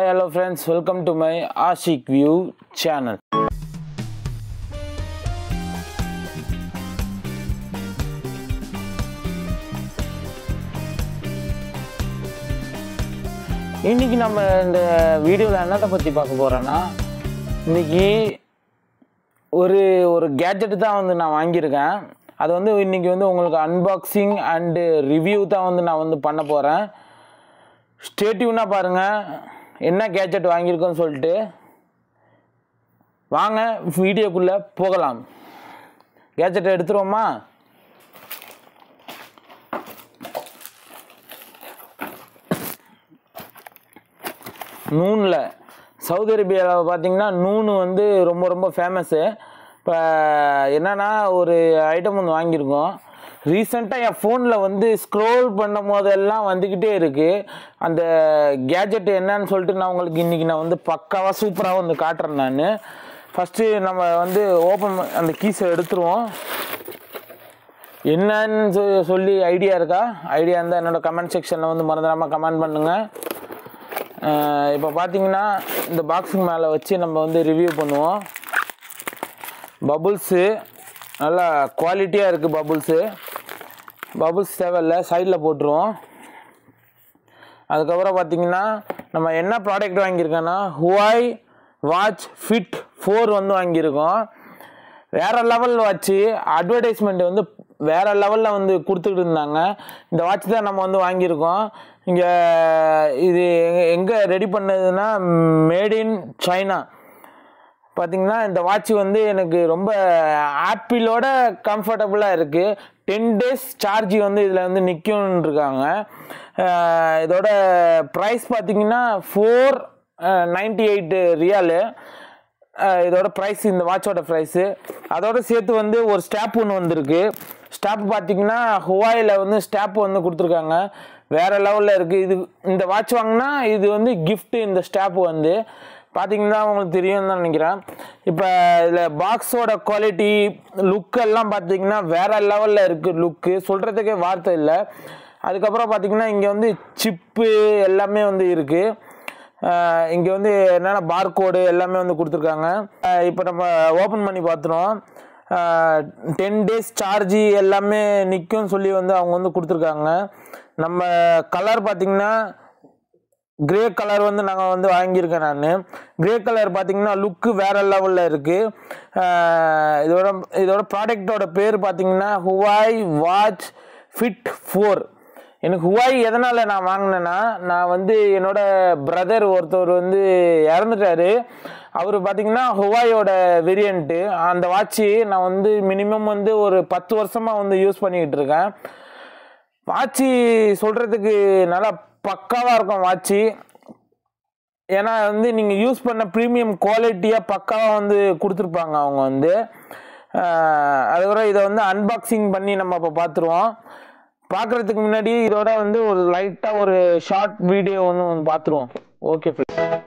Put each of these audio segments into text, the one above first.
Hello friends, welcome to my Ashik View channel. இன்னைக்கு நம்ம இந்த வீடியோவில் என்னத்தை பற்றி பார்க்க போகிறோன்னா, இன்னைக்கு ஒரு கேட்ஜெட் தான் வந்து நான் வாங்கியிருக்கேன். அது வந்து இன்னைக்கு வந்து உங்களுக்கு அன்பாக்சிங் அண்டு ரிவ்யூ தான் வந்து நான் வந்து பண்ண போகிறேன். ஸ்டே டியூனாக பாருங்கள் என்ன கேட்ஜெட் வாங்கியிருக்கோன்னு சொல்லிட்டு. வாங்க வீடியோக்குள்ளே போகலாம். கேட்ஜெட்டை எடுத்துருவோமா? நூனில் சவுதி அரேபியாவில் பார்த்தீங்கன்னா நூனு வந்து ரொம்ப ஃபேமஸ்ஸு. இப்போ என்னென்னா ஒரு ஐட்டம் ஒன்று வாங்கியிருக்கோம். ரீசெண்டாக என் ஃபோனில் வந்து ஸ்க்ரோல் பண்ணும் போதெல்லாம் வந்துக்கிட்டே இருக்குது. அந்த கேட்ஜெட் என்னன்னு சொல்லிட்டு நான் உங்களுக்கு இன்றைக்கி நான் வந்து பக்காவாக சூப்பராக வந்து காட்டுறேன். நான் ஃபஸ்ட்டு நம்ம வந்து அந்த கீஸை எடுத்துருவோம். என்னன்னு சொல்லி ஐடியா இருக்கா? ஐடியா இருந்தால் என்னோடய கமெண்ட் செக்ஷனில் வந்து மறந்துடாமல் கமெண்ட் பண்ணுங்கள். இப்போ பார்த்தீங்கன்னா இந்த பாக்ஸுக்கு மேலே வச்சு நம்ம வந்து ரிவ்யூ பண்ணுவோம். பபுள்ஸு நல்லா குவாலிட்டியாக இருக்குது. பபுள்ஸ் தேவையில்லை, சைடில் போட்டுருவோம். அதுக்கப்புறம் பார்த்தீங்கன்னா நம்ம என்ன ப்ராடக்ட் வாங்கியிருக்கோன்னா ஹுவாய் வாட்ச் ஃபிட் 4 வந்து வாங்கியிருக்கோம். வேறு லெவல் வாட்ச்சு. அட்வர்டைஸ்மெண்ட் வந்து வேறு லெவலில் வந்து கொடுத்துக்கிட்டு இருந்தாங்க. இந்த வாட்ச் தான் நம்ம வந்து வாங்கியிருக்கோம். இங்கே இது எங்கே ரெடி பண்ணதுன்னா மேட் இன் சைனா. பார்த்திங்கன்னா இந்த வாட்ச் வந்து எனக்கு ரொம்ப ஆப்பிளோட கம்ஃபர்டபுளாக இருக்குது. 10 days சார்ஜ் வந்து இதில் வந்து நிற்கும்னு இருக்காங்க. இதோட ப்ரைஸ் பார்த்திங்கன்னா 498 ரியாலு இதோட ப்ரைஸ், இந்த வாட்சோட ப்ரைஸு. அதோட சேர்த்து வந்து ஒரு ஸ்டாப் ஒன்று வந்திருக்கு. ஸ்டாப் பார்த்திங்கன்னா ஹுவாயில் வந்து ஸ்டாப் வந்து கொடுத்துருக்காங்க. வேறு லெவலில் இருக்குது. இந்த வாட்ச் வாங்கினா இது வந்து கிஃப்ட்டு. இந்த ஸ்டாப் வந்து பார்த்திங்கன்னா உங்களுக்கு தெரியும் தான் நினைக்கிறேன். இப்போ இதில் பாக்ஸோட குவாலிட்டி லுக்கெல்லாம் பார்த்திங்கன்னா வேறு லெவலில் இருக்குது. லுக்கு சொல்கிறதுக்கே வார்த்தை இல்லை. அதுக்கப்புறம் பார்த்திங்கன்னா இங்கே வந்து சிப்பு எல்லாமே வந்து இருக்குது. இங்கே வந்து என்னென்ன பார்கோடு எல்லாமே வந்து கொடுத்துருக்காங்க. இப்போ நம்ம ஓப்பன் பண்ணி பார்த்துறோம். 10 days சார்ஜி எல்லாமே நிற்கும்னு சொல்லி வந்து அவங்க வந்து கொடுத்துருக்காங்க. நம்ம கலர் பார்த்திங்கன்னா கிரே கலர் வந்து நாங்கள் வந்து வாங்கியிருக்கேன். நான் கிரே கலர் பார்த்திங்கன்னா லுக்கு வேறு லெவலில் இருக்குது. இதோட ப்ராடக்டோட பேர் பார்த்திங்கன்னா ஹுவாய் வாட்ச் ஃபிட் 4. எனக்கு ஹுவாய் எதனால் நான் வாங்கினேன்னா, நான் வந்து என்னோடய பிரதர் ஒருத்தர் வந்து இறந்துட்டார். அவர் பார்த்திங்கன்னா ஹுவாயோட வேரியண்ட்டு. அந்த வாட்சி நான் வந்து மினிமம் வந்து ஒரு 10 வருஷமாக வந்து யூஸ் பண்ணிக்கிட்டு இருக்கேன். வாட்சி சொல்கிறதுக்கு நல்லா பக்காவாக இருக்கும் வாட்சி. ஏன்னா வந்து நீங்கள் யூஸ் பண்ண ப்ரீமியம் குவாலிட்டியாக பக்காவாக வந்து கொடுத்துருப்பாங்க அவங்க வந்து. அதுக்கப்புறம் இதை வந்து அன்பாக்சிங் பண்ணி நம்ம இப்போ பார்த்துருவோம். பார்க்குறதுக்கு முன்னாடி இதோட வந்து ஒரு லைட்டாக ஒரு ஷார்ட் வீடியோ வந்து பார்த்துருவோம். Okay friends.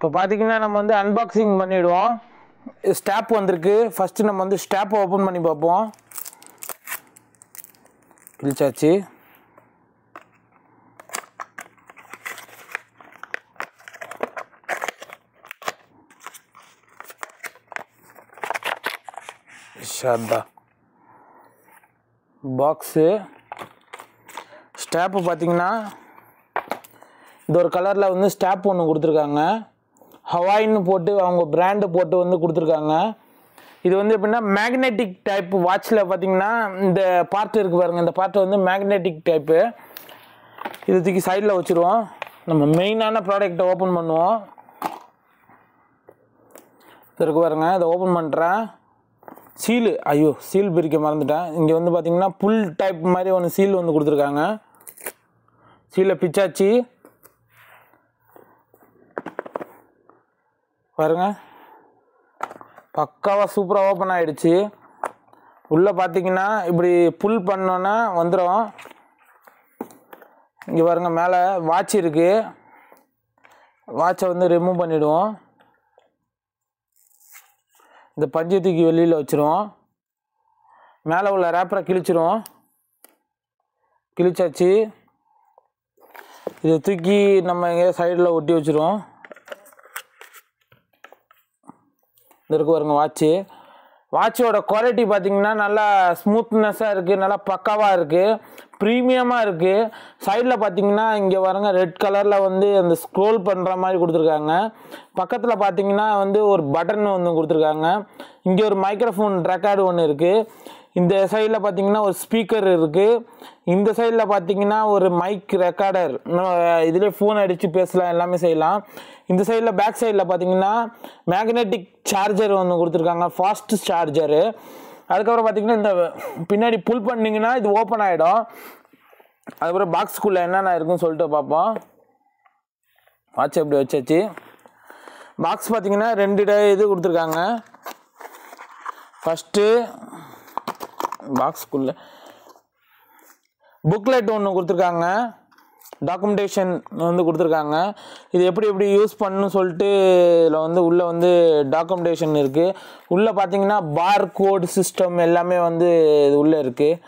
இப்போ பார்த்தீங்கன்னா நம்ம வந்து அன்பாக்சிங் பண்ணிவிடுவோம். ஸ்டாப் வந்திருக்கு. ஃபஸ்ட்டு நம்ம வந்து ஸ்டாப்பை ஓப்பன் பண்ணி பார்ப்போம். கிழிச்சாச்சு. ஷார்தா பாக்ஸு. ஸ்டாப்பு பார்த்தீங்கன்னா இந்த ஒரு கலரில் வந்து ஸ்டாப் ஒன்று கொடுத்துருக்காங்க. ஹவாயின்னு போட்டு அவங்க பிராண்டு போட்டு வந்து கொடுத்துருக்காங்க. இது வந்து எப்படின்னா மேக்னெட்டிக் டைப் வாட்சில் பார்த்தீங்கன்னா இந்த பார்ட் இருக்குது பாருங்கள். இந்த பார்ட் வந்து மேக்னெட்டிக் டைப்பு. இது தூக்கி சைடில் வச்சுருவோம். நம்ம மெயினான ப்ராடக்டை ஓப்பன் பண்ணுவோம். இது இருக்குது பாருங்கள். இதை ஓப்பன் பண்ணுறேன். சீலு, சீல் பிரிக்க மறந்துட்டேன். இங்கே வந்து பார்த்திங்கன்னா புல் டைப் மாதிரி ஒன்று சீல் வந்து கொடுத்துருக்காங்க. சீலை பிச்சாச்சு பாருங்க. பக்காவாக சூப்பராக ஓப்பன் ஆகிடுச்சு. உள்ளே பார்த்தீங்கன்னா இப்படி புல் பண்ணோன்னா வந்துடும். இங்கே பாருங்க, மேலே வாட்ச் இருக்குது. வாட்சை வந்து ரிமூவ் பண்ணிவிடுவோம். இந்த பஞ்சு தூக்கி வெளியில் வச்சுருவோம். மேலே உள்ள ரேப்பரை கிழிச்சிருவோம். கிழிச்சாச்சு. இதை தூக்கி நம்ம எங்கேயா சைடில் ஒட்டி வச்சுருவோம். இது இருக்கு பாருங்க வாட்சு. வாட்சோட குவாலிட்டி பார்த்தீங்கன்னா நல்லா ஸ்மூத்னஸாக இருக்குது, நல்லா பக்காவாக இருக்குது, ப்ரீமியமாக இருக்குது. சைடில் பார்த்தீங்கன்னா இங்கே பாருங்க ரெட் கலரில் வந்து அந்த ஸ்க்ரோல் பண்ணுற மாதிரி கொடுத்துருக்காங்க. பக்கத்தில் பார்த்தீங்கன்னா வந்து ஒரு பட்டன் ஒன்று கொடுத்துருக்காங்க. இங்கே ஒரு மைக்ரோஃபோன் ரெக்கார்டு ஒன்று இருக்குது. இந்த சைடில் பார்த்தீங்கன்னா ஒரு ஸ்பீக்கர் இருக்குது. இந்த சைடில் பார்த்தீங்கன்னா ஒரு மைக் ரெக்கார்டர், இதிலே ஃபோன் அடித்து பேசலாம், எல்லாமே செய்யலாம். இந்த சைடில் பேக் சைடில் பார்த்தீங்கன்னா மேக்னெட்டிக் சார்ஜர் ஒன்று கொடுத்துருக்காங்க, ஃபாஸ்ட் சார்ஜரு. அதுக்கப்புறம் பார்த்தீங்கன்னா இந்த பின்னாடி புல் பண்ணிங்கன்னா இது ஓப்பன் ஆகிடும். அதுக்கப்புறம் பாக்ஸுக்குள்ளே என்னென்ன இருக்குன்னு சொல்லிட்டு பார்ப்போம். வாட்ச் எப்படி வச்சாச்சு. பாக்ஸ் பார்த்தீங்கன்னா 2 இது கொடுத்துருக்காங்க. ஃபஸ்ட்டு பாக்ஸுக்குள்ளே புக்லெட் ஒன்று கொடுத்துருக்காங்க, டாக்குமெண்டேஷன் வந்து கொடுத்துருக்காங்க. இது எப்படி எப்படி யூஸ் பண்ணணும்னு சொல்லிட்டு இதில் வந்து உள்ளே வந்து டாக்குமெண்டேஷன் இருக்குது. உள்ளே பார்த்தீங்கன்னா பார் கோட் சிஸ்டம் எல்லாமே வந்து இது உள்ளே இருக்குது.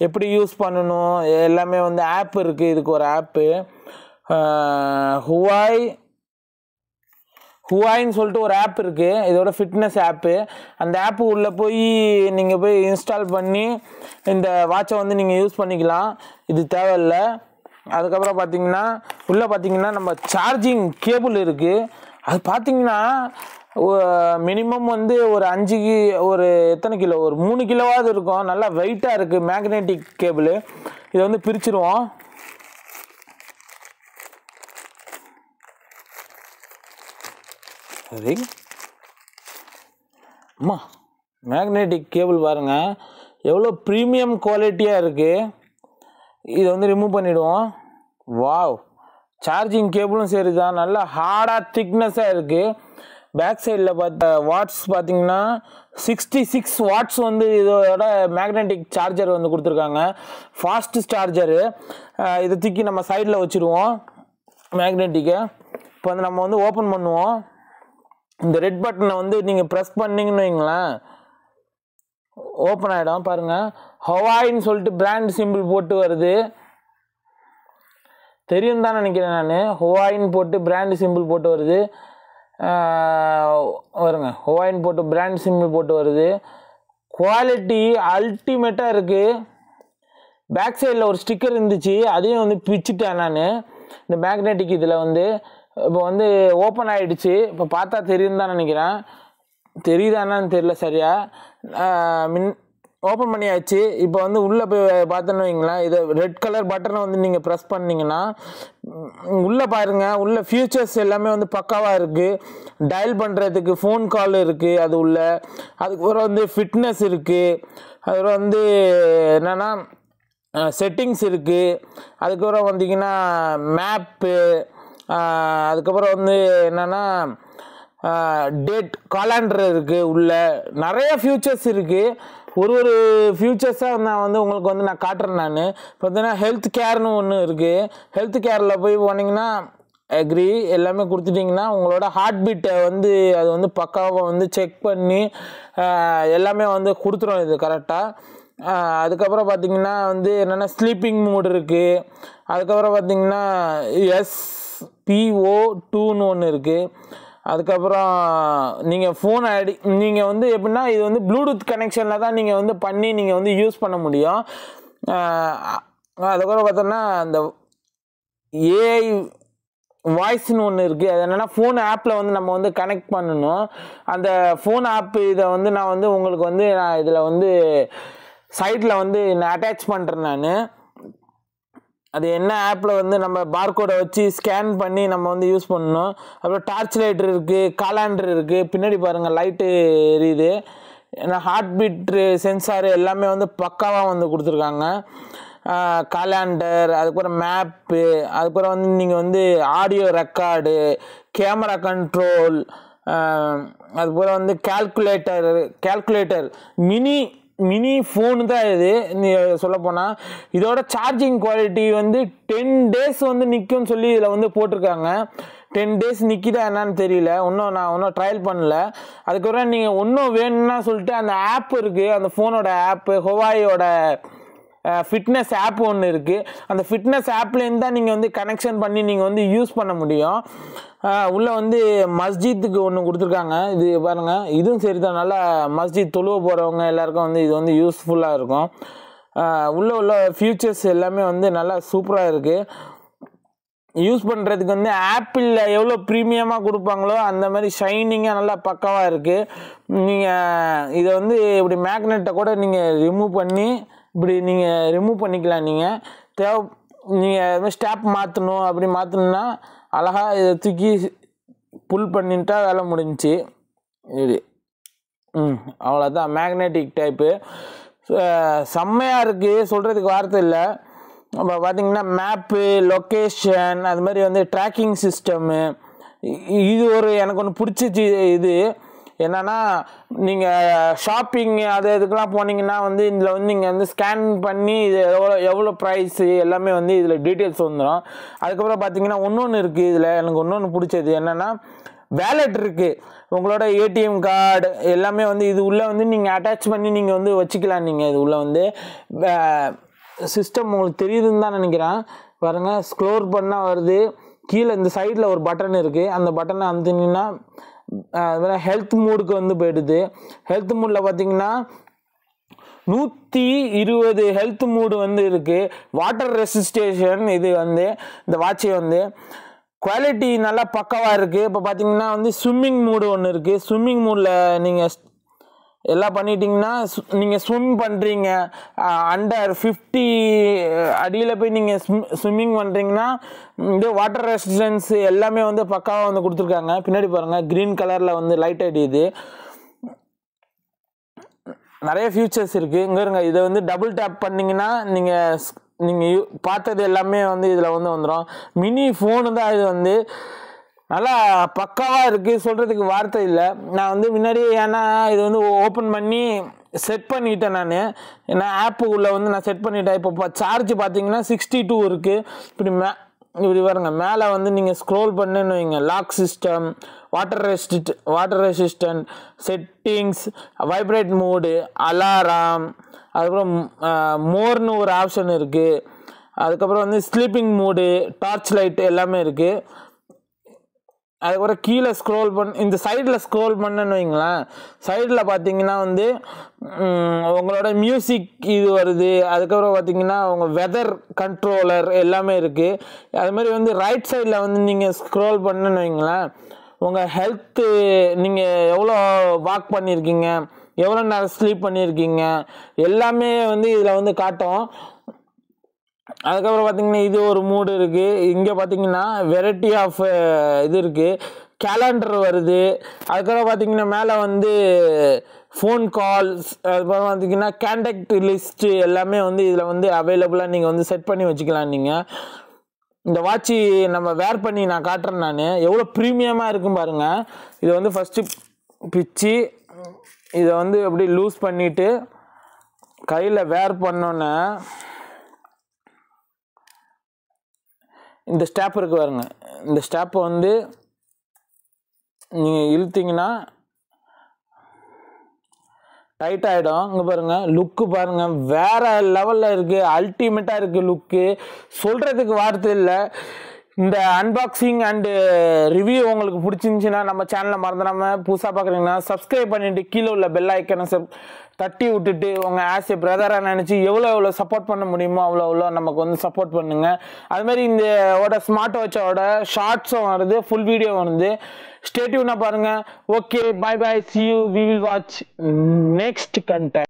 எப்படி யூஸ் பண்ணணும் எல்லாமே வந்து ஆப் இருக்குது. இதுக்கு ஒரு ஆப்பு ஹுவாய்ன்னு சொல்லிட்டு ஒரு ஆப் இருக்குது. இதோட ஃபிட்னஸ் ஆப்பு. அந்த ஆப்பு உள்ளே போய் நீங்கள் போய் இன்ஸ்டால் பண்ணி இந்த வாட்சை வந்து நீங்கள் யூஸ் பண்ணிக்கலாம். இது தேவையில்லை. அதுக்கப்புறம் பார்த்தீங்கன்னா உள்ளே பார்த்தீங்கன்னா நம்ம சார்ஜிங் கேபிள் இருக்குது. அது பார்த்தீங்கன்னா மினிமம் வந்து ஒரு 5 ஒரு எத்தனை கிலோ, ஒரு 3 கிலோவாவது இருக்கும். நல்லா வெயிட்டாக இருக்குது மேக்னெட்டிக் கேபிள். இதை வந்து பிரிச்சுருவோம். சரி அம்மா, மேக்னெட்டிக் கேபிள் பாருங்கள் எவ்வளோ ப்ரீமியம் குவாலிட்டியாக இருக்குது. இதை வந்து ரிமூவ் பண்ணிவிடுவோம். வாவ், சார்ஜிங் கேபிளும் சரி தான், நல்லா ஹார்டாக திக்னஸாக இருக்குது. பேக் சைடில் வாட்ஸ் பார்த்தீங்கன்னா 66 வாட்ஸ் வந்து இதோட மேக்னெட்டிக் சார்ஜர் வந்து கொடுத்துருக்காங்க, ஃபாஸ்ட் சார்ஜரு. இதை தூக்கி நம்ம சைடில் வச்சுருவோம் மேக்னெட்டிக்கை. இப்போ வந்து நம்ம வந்து ஓப்பன் பண்ணுவோம். இந்த ரெட் பட்டனை வந்து நீங்கள் ப்ரெஸ் பண்ணிங்கன்னு வைங்களேன், ஓப்பன் ஆகிடும். பாருங்கள், ஹவாய்ன்னு சொல்லிட்டு பிராண்ட் சிம்பிள் போட்டு வருது. தெரியும் தான் நினைக்கிறேன் நான். ஹவாய்ன்னு போட்டு பிராண்ட் சிம்பிள் போட்டு வருது. வருங்க, ஹவாய்ன்னு போட்டு பிராண்ட் சிம்பிள் போட்டு வருது. குவாலிட்டி அல்டிமேட்டாக இருக்குது. பேக் சைடில் ஒரு ஸ்டிக்கர் இருந்துச்சு, அதையும் வந்து பிச்சுட்டேன் நான். இந்த மேக்னெட்டிக் இதில் வந்து இப்போ வந்து ஓப்பன் ஆகிடுச்சு. இப்போ பார்த்தா தெரியும் தான் நினைக்கிறேன். தெரியுதானான்னு தெரியல சரியா. ஓப்பன் பண்ணியாச்சு. இப்போ வந்து உள்ளே போய் பார்த்தோன்னு வைங்களேன், இதை ரெட் கலர் பட்டனை வந்து நீங்கள் ப்ரெஸ் பண்ணிங்கன்னா உள்ளே பாருங்கள், உள்ள ஃபியூச்சர்ஸ் எல்லாமே வந்து பக்காவாக இருக்குது. டயல் பண்ணுறதுக்கு ஃபோன் கால் இருக்குது அது உள்ள. அதுக்கப்புறம் வந்து ஃபிட்னஸ் இருக்குது. அதுக்கப்புறம் வந்து என்னென்னா செட்டிங்ஸ் இருக்குது. அதுக்கப்புறம் வந்தீங்கன்னா மேப்பு. அதுக்கப்புறம் வந்து என்னென்னா டேட் காலண்டர் இருக்குது. உள்ள நிறைய ஃபியூச்சர்ஸ் இருக்குது. ஒரு ஃபியூச்சர்ஸாக நான் வந்து உங்களுக்கு வந்து நான் காட்டுறேன். நான் பார்த்தீங்கன்னா ஹெல்த் கேர்னு ஒன்று இருக்குது. ஹெல்த் கேரில் போய் போனீங்கன்னா அக்ரி எல்லாமே கொடுத்துட்டிங்கன்னா உங்களோட ஹார்ட் பீட்டை வந்து அது வந்து பக்காவாக வந்து செக் பண்ணி எல்லாமே வந்து கொடுத்துரும் இது கரெக்டாக. அதுக்கப்புறம் பார்த்திங்கன்னா வந்து என்னென்னா ஸ்லீப்பிங் மோட் இருக்குது. அதுக்கப்புறம் பார்த்திங்கன்னா SPO2ன்னு ஒன்று இருக்குது. அதுக்கப்புறம் நீங்கள் ஃபோன் நீங்கள் வந்து எப்படின்னா இது வந்து ப்ளூடூத் கனெக்ஷனில் தான் நீங்கள் வந்து பண்ணி நீங்கள் வந்து யூஸ் பண்ண முடியும். அதுக்கப்புறம் பார்த்தோன்னா அந்த ஏஐ வாய்ஸ்ன்னு ஒன்று இருக்குது. அது என்னென்னா ஃபோன் ஆப்பில் வந்து நம்ம வந்து கனெக்ட் பண்ணணும். அந்த ஃபோன் ஆப் இதை வந்து நான் வந்து உங்களுக்கு வந்து நான் இதில் வந்து சைட்டில் வந்து நான் அட்டாச் பண்ணுறேன் நான். அது என்ன ஆப்பில் வந்து நம்ம பார்கோடை வச்சு ஸ்கேன் பண்ணி நம்ம வந்து யூஸ் பண்ணணும். அப்புறம் டார்ச் லைட் இருக்குது, காலாண்டர் இருக்குது. பின்னாடி பாருங்கள் லைட்டு எரியுது. ஏன்னா ஹார்ட் பீட் சென்சார் எல்லாமே வந்து பக்காவாக வந்து கொடுத்துருக்காங்க. காலாண்டர், அதுக்கப்புறம் மேப்பு, அதுக்கப்புறம் வந்து நீங்கள் வந்து ஆடியோ ரெக்கார்டு, கேமரா கண்ட்ரோல், அதுக்கப்புறம் வந்து கால்குலேட்டர் மினி மினி ஃபோனு தான் இது. சொல்லப்போனால் இதோட சார்ஜிங் குவாலிட்டி வந்து 10 days வந்து நிற்கும்னு சொல்லி இதில் வந்து போட்டிருக்காங்க. 10 days நிற்கிதா என்னன்னு தெரியல, நான் ட்ரையல் பண்ணல. அதுக்கப்புறம் நீங்கள் இன்னும் வேணும்னா சொல்லிட்டு அந்த ஆப் இருக்குது, அந்த ஃபோனோட ஆப்பு, ஹுவாயோட ஃபிட்னஸ் ஆப் ஒன்று இருக்குது. அந்த ஃபிட்னஸ் ஆப்லேருந்து தான் நீங்கள் வந்து கனெக்ஷன் பண்ணி நீங்கள் வந்து யூஸ் பண்ண முடியும். உள்ளே வந்து மஸ்ஜித்துக்கு ஒன்று கொடுத்துருக்காங்க. இது பாருங்கள், இதுவும் சரி தான், நல்லா மஸ்ஜித் தொழுவ போகிறவங்க எல்லாருக்கும் வந்து இது வந்து யூஸ்ஃபுல்லாக இருக்கும். உள்ள ஃபியூச்சர்ஸ் எல்லாமே வந்து நல்லா சூப்பராக இருக்குது. யூஸ் பண்ணுறதுக்கு வந்து ஆப்பிளில் எவ்வளோ ப்ரீமியமாக கொடுப்பாங்களோ அந்த மாதிரி ஷைனிங்காக நல்லா பக்காவாக இருக்குது. நீங்கள் இதை வந்து இப்படி மேக்னெட்டை கூட நீங்கள் ரிமூவ் பண்ணி இப்படி நீங்கள் ரிமூவ் பண்ணிக்கலாம். நீங்கள் ஸ்டாப் மாற்றணும், அப்படி மாற்றணுன்னா அழகாக இதை தூக்கி புல் பண்ணிட்டா வேலை முடிஞ்சிச்சு. இது அவ்வளோதான், மேக்னெட்டிக் டைப்பு. செம்மையாக இருக்குது, சொல்கிறதுக்கு வார்த்தை இல்லை. இப்போ பார்த்தீங்கன்னா மேப்பு, லொக்கேஷன், அது மாதிரி வந்து ட்ராக்கிங் சிஸ்டமு. இது ஒரு எனக்கு ஒன்று பிடிச்சிச்சு. இது என்னென்னா, நீங்கள் ஷாப்பிங் இதுக்கெலாம் போனீங்கன்னா வந்து இதில் வந்து நீங்கள் வந்து ஸ்கேன் பண்ணி இது எவ்வளோ ப்ரைஸு எல்லாமே வந்து இதில் டீட்டெயில்ஸ் வந்துடும். அதுக்கப்புறம் பார்த்தீங்கன்னா ஒன்று இருக்குது இதில், எனக்கு ஒன்று பிடிச்சது என்னென்னா வேலெட் இருக்குது. உங்களோட ஏடிஎம் கார்டு எல்லாமே வந்து இது உள்ளே வந்து நீங்கள் அட்டாச் பண்ணி நீங்கள் வந்து வச்சுக்கலாம். நீங்கள் இது உள்ளே வந்து சிஸ்டம் உங்களுக்கு தெரியுதுன்னு தான் நினைக்கிறேன். பாருங்கள், ஸ்க்ரோல் பண்ணால் வருது. கீழே இந்த சைடில் ஒரு பட்டன் இருக்குது, அந்த பட்டனை அமுத்தினீங்கன்னா ஹெல்த் மூடுக்கு வந்து போயிடுது. ஹெல்த் மூடில் பார்த்தீங்கன்னா 120 ஹெல்த் மூடு வந்து இருக்குது. வாட்டர் ரெசிஸ்டேஷன் இது வந்து இந்த வாட்சை வந்து குவாலிட்டி நல்லா பக்காவாக இருக்குது. இப்போ பார்த்தீங்கன்னா வந்து ஸ்விம்மிங் மூடு ஒன்று இருக்குது. ஸ்விம்மிங் மூடில் நீங்கள் எல்லாம் பண்ணிட்டீங்கன்னா நீங்கள் ஸ்விம் பண்ணுறீங்க, அண்டர் 50 அடியில் போய் நீங்கள் ஸ்விம்மிங் பண்ணுறீங்கன்னா இந்த வாட்டர் ரெசிஸ்டன்ஸ் எல்லாமே வந்து பக்காவாக வந்து கொடுத்துருக்காங்க. பின்னாடி பாருங்கள், க்ரீன் கலரில் வந்து லைட் அடியுது. நிறைய ஃபியூச்சர்ஸ் இருக்குது. இங்கே இருங்க, இதை வந்து டபுள் டேப் பண்ணிங்கன்னா நீங்கள் பார்த்தது எல்லாமே வந்து இதில் வந்து வந்துடும். மினி ஃபோனு தான் இது வந்து நல்லா பக்காவாக இருக்குது, சொல்கிறதுக்கு வார்த்தை இல்லை. நான் வந்து முன்னாடி ஏன்னா இது வந்து ஓப்பன் பண்ணி செட் பண்ணிட்டேன். நான் ஏன்னா ஆப்பு உள்ளே வந்து நான் செட் பண்ணிட்டேன். இப்போ சார்ஜ் பார்த்தீங்கன்னா 62 இருக்குது. இப்படி பாருங்க, மேலே வந்து நீங்கள் ஸ்க்ரோல் பண்ணுன்னு வைங்க, lock system, water resistant, settings, vibrate mode, alarm, அதுக்கப்புறம் மோர்னு ஒரு ஆப்ஷன் இருக்குது. அதுக்கப்புறம் வந்து ஸ்லீப்பிங் மோடு, டார்ச் லைட் எல்லாமே இருக்குது. அதுக்கப்புறம் கீழே ஸ்க்ரோல் இந்த சைடில் ஸ்க்ரோல் பண்ணுன்னு வைங்களேன், சைடில் பார்த்தீங்கன்னா வந்து உங்களோட மியூசிக் இது வருது. அதுக்கப்புறம் பார்த்தீங்கன்னா உங்கள் வெதர் கண்ட்ரோலர் எல்லாமே இருக்குது. அது மாதிரி வந்து ரைட் சைடில் வந்து நீங்கள் ஸ்க்ரோல் பண்ணுன்னு வைங்களேன், உங்கள் ஹெல்த்து, நீங்கள் எவ்வளோ வாக் பண்ணியிருக்கீங்க, எவ்வளோ நேரம் ஸ்லீப் பண்ணியிருக்கீங்க எல்லாமே வந்து இதில் வந்து காட்டும். அதுக்கப்புறம் பார்த்தீங்கன்னா இது ஒரு மூடு இருக்குது. இங்கே பார்த்தீங்கன்னா வெரைட்டி ஆஃப் இது இருக்குது, கேலண்டர் வருது. அதுக்கப்புறம் பார்த்தீங்கன்னா மேலே வந்து ஃபோன் கால்ஸ், அதுக்கப்புறம் பார்த்தீங்கன்னா கான்டாக்ட் லிஸ்ட்டு எல்லாமே வந்து இதில் வந்து அவைலபிளாக நீங்கள் வந்து செட் பண்ணி வச்சுக்கலாம். நீங்கள் இந்த வாட்சி நம்ம வேர் பண்ணி நான் காட்டுறேன். நான் எவ்வளோ ப்ரீமியமாக இருக்கும் பாருங்கள். இதை வந்து ஃபஸ்ட்டு பிச்சு இதை வந்து எப்படி லூஸ் பண்ணிவிட்டு கையில் வேர் பண்ணோன்னே இந்த ஸ்டாப் இருக்குது பாருங்க, இந்த ஸ்டாப்பை வந்து நீங்கள் இழுத்தீங்கன்னா டைட் ஆகிடும். இங்கே பாருங்கள், லுக்கு பாருங்கள், வேறு லெவலில் இருக்குது, அல்டிமேட்டாக இருக்குது லுக்கு, சொல்கிறதுக்கு வார்த்தை இல்லை. இந்த அன்பாக்சிங் அண்டு ரிவ்யூ உங்களுக்கு பிடிச்சிருந்துச்சின்னா நம்ம சேனலை மறந்துடாமல், புதுசாக பார்க்குறீங்கன்னா சப்ஸ்கிரைப் பண்ணிவிட்டு கீழே உள்ள பெல் ஐக்கனை தட்டி விட்டுட்டு உங்கள் ஆஸ் ஏ பிரதராக நினச்சி எவ்வளோ சப்போர்ட் பண்ண முடியுமோ அவ்வளோ நமக்கு வந்து சப்போர்ட் பண்ணுங்கள். அதுமாதிரி இந்த ஸ்மார்ட் வாட்சோட ஷார்ட்ஸும் வருது, ஃபுல் வீடியோ வருது. ஸ்டே டியூனாக பாருங்கள். Okay, bye bye, see you, we will watch next content.